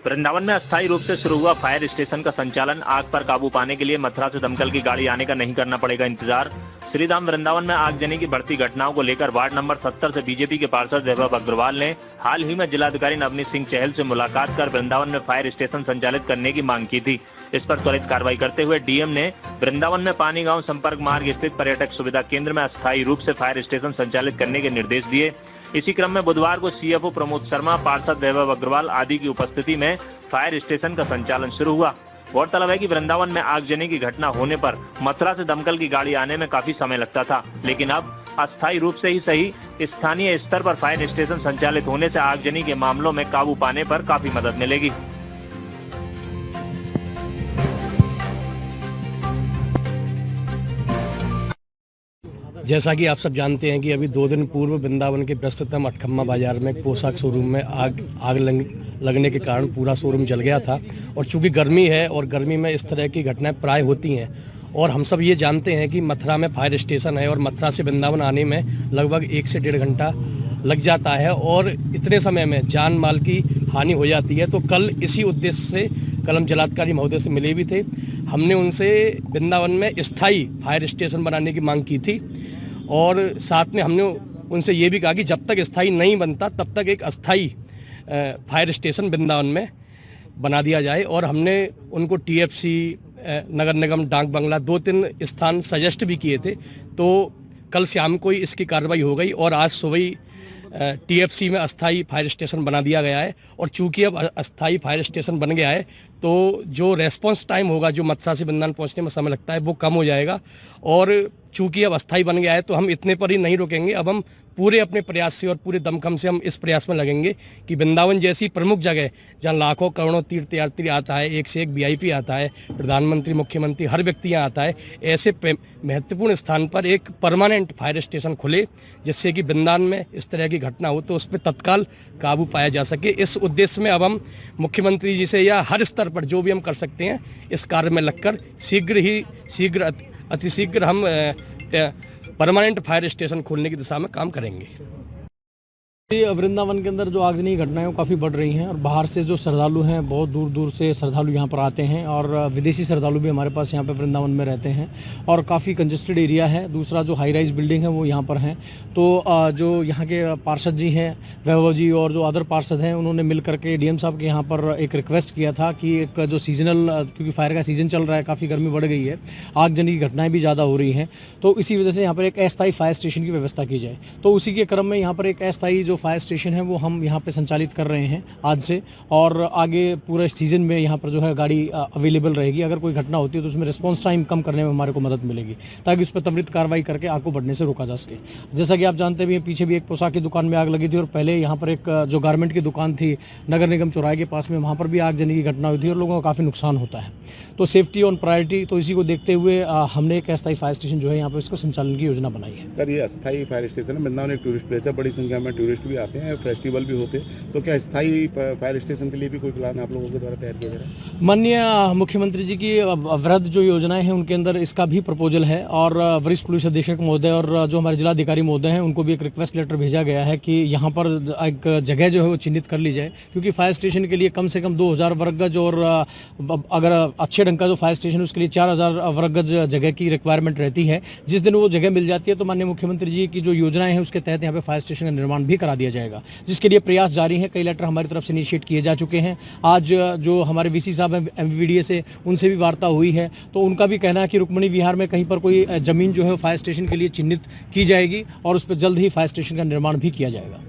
वृंदावन में अस्थायी रूप से शुरू हुआ फायर स्टेशन का संचालन। आग पर काबू पाने के लिए मथुरा से दमकल की गाड़ी आने का नहीं करना पड़ेगा इंतजार। श्रीधाम वृंदावन में आगजनी की बढ़ती घटनाओं को लेकर वार्ड नंबर 70 से बीजेपी के पार्षद वैभव अग्रवाल ने हाल ही में जिलाधिकारी नवनीत सिंह चहल से मुलाकात कर वृंदावन में फायर स्टेशन संचालित करने की मांग की थी। इस पर त्वरित कार्रवाई करते हुए डीएम ने वृंदावन में पानी गांव संपर्क मार्ग स्थित पर्यटक सुविधा केंद्र में अस्थायी रूप से फायर स्टेशन संचालित करने के निर्देश दिए। इसी क्रम में बुधवार को सीएफओ प्रमोद शर्मा, पार्षद वैभव अग्रवाल आदि की उपस्थिति में फायर स्टेशन का संचालन शुरू हुआ। गौरतलब है कि वृंदावन में आगजनी की घटना होने पर मथुरा से दमकल की गाड़ी आने में काफी समय लगता था, लेकिन अब अस्थायी रूप से ही सही स्थानीय स्तर पर फायर स्टेशन संचालित होने से आगजनी के मामलों में काबू पाने पर काफी मदद मिलेगी। जैसा कि आप सब जानते हैं कि अभी 2 दिन पूर्व वृंदावन के व्यस्ततम अठखम्मा बाजार में एक पोशाक शोरूम में आग लगने के कारण पूरा शोरूम जल गया था। और चूंकि गर्मी है और गर्मी में इस तरह की घटनाएं प्राय होती हैं, और हम सब ये जानते हैं कि मथुरा में फायर स्टेशन है और मथुरा से वृंदावन आने में लगभग 1 से 1.5 घंटा लग जाता है और इतने समय में जान माल की हानि हो जाती है। तो कल इसी उद्देश्य से कल हम जिलाधिकारी महोदय से मिले भी थे। हमने उनसे वृंदावन में स्थायी फायर स्टेशन बनाने की मांग की थी और साथ में हमने उनसे ये भी कहा कि जब तक स्थायी नहीं बनता तब तक एक अस्थायी फायर स्टेशन वृंदावन में बना दिया जाए। और हमने उनको टीएफसी, नगर निगम, डाक बंगला 2-3 स्थान सजेस्ट भी किए थे। तो कल शाम को ही इसकी कार्रवाई हो गई और आज सुबह ही टीएफसी में अस्थायी फायर स्टेशन बना दिया गया है। और चूंकि अब अस्थायी फायर स्टेशन बन गया है तो जो रेस्पॉन्स टाइम होगा, जो मथुरा से वृंदावन पहुंचने में समय लगता है, वो कम हो जाएगा। और चूंकि अब अस्थायी बन गया है तो हम इतने पर ही नहीं रुकेंगे। अब हम पूरे अपने प्रयास से और पूरे दमखम से हम इस प्रयास में लगेंगे कि वृंदावन जैसी प्रमुख जगह जहाँ लाखों करोड़ों तीर्थयात्री आता है, एक से एक वीआईपी आता है, प्रधानमंत्री, मुख्यमंत्री, हर व्यक्ति यहाँ आता है, ऐसे महत्वपूर्ण स्थान पर एक परमानेंट फायर स्टेशन खुले जिससे कि वृंदावन में इस तरह की घटना हो तो उस पर तत्काल काबू पाया जा सके। इस उद्देश्य में अब हम मुख्यमंत्री जी से या हर स्तर पर जो भी हम कर सकते हैं इस कार्य में लगकर अतिशीघ्र हम परमानेंट फायर स्टेशन खोलने की दिशा में काम करेंगे। वृंदावन के अंदर जो आगजनी घटनाएं वो काफ़ी बढ़ रही हैं और बाहर से जो श्रद्धालु हैं, बहुत दूर दूर से श्रद्धालु यहाँ पर आते हैं और विदेशी श्रद्धालु भी हमारे पास यहाँ पे वृंदावन में रहते हैं और काफ़ी कंजेस्टेड एरिया है। दूसरा जो हाई राइज बिल्डिंग है वो यहाँ पर हैं। तो जो यहाँ के पार्षद जी हैं, वैभव जी, और जो अदर पार्षद हैं, उन्होंने मिल करके डीएम साहब के यहाँ पर एक रिक्वेस्ट किया था कि एक जो सीजनल, क्योंकि फायर का सीजन चल रहा है, काफ़ी गर्मी बढ़ गई है, आगजनी की घटनाएँ भी ज़्यादा हो रही हैं, तो इसी वजह से यहाँ पर एक अस्थायी फायर स्टेशन की व्यवस्था की जाए। तो उसी के क्रम में यहाँ पर एक अस्थायी जो फायर स्टेशन है वो हम यहाँ पे संचालित कर रहे हैं आज से, और आगे पूरे सीजन में यहाँ पर जो है गाड़ी अवेलेबल रहेगी। अगर कोई घटना होती है तो उसमें रिस्पांस टाइम कम करने में हमारे को मदद मिलेगी ताकि उस पर त्वरित कार्रवाई करके आग को बढ़ने से रोका जा सके। जैसा कि आप जानते भी हैं, पीछे भी एक पोशाक की दुकान में आग लगी थी और पहले यहाँ पर एक जो गारमेंट की दुकान थी नगर निगम चौराहे के पास में, वहाँ पर भी आगजनी की घटना हुई थी और लोगों का काफ़ी नुकसान होता है। तो सेफ्टी ऑन प्रायोरिटी, तो इसी को देखते हुए हमने एक अस्थायी फायर स्टेशन जो है यहाँ पर इसको संचालन की योजना बनाई है। सर, ये अस्थायी फायर स्टेशन है, वृंदावन एक टूरिस्ट प्लेस है, बड़ी संख्या में टूरिस्ट भी आते हैं, फेस्टिवल भी होते हैं, तो क्या स्थायी फायर स्टेशन के लिए भी कोई प्लान आप लोगों के द्वारा तैयार किया जा रहा है? माननीय मुख्यमंत्री जी की वृहद जो योजनाएं हैं उनके अंदर इसका भी प्रपोजल है और वरिष्ठ पुलिस अधीक्षक महोदय और जो हमारे जिलाधिकारी महोदय हैं उनको भी एक रिक्वेस्ट लेटर भेजा गया है कि यहाँ पर एक जगह जो है वो चिन्हित कर ली जाए, क्योंकि फायर स्टेशन के लिए कम से कम 2000 वर्ग गज और अगर अच्छे ढंग का जो फायर स्टेशन उसके लिए 4000 वर्ग गज जगह की रिक्वायरमेंट रहती है। जिस दिन वो जगह मिल जाती है तो माननीय मुख्यमंत्री जी की जो योजनाएं हैं उसके तहत यहाँ पे फायर स्टेशन का निर्माण भी करा दिया जाएगा, जिसके लिए प्रयास जारी है। कई लेटर हमारी तरफ से इनिशिएट किए जा चुके हैं। आज जो हमारे वीसी साहब हैं एमवीडीए से, उनसे भी वार्ता हुई है, तो उनका भी कहना है कि रुक्मणी विहार में कहीं पर कोई जमीन जो है फायर स्टेशन के लिए चिन्हित की जाएगी और उस पर जल्द ही फायर स्टेशन का निर्माण भी किया जाएगा।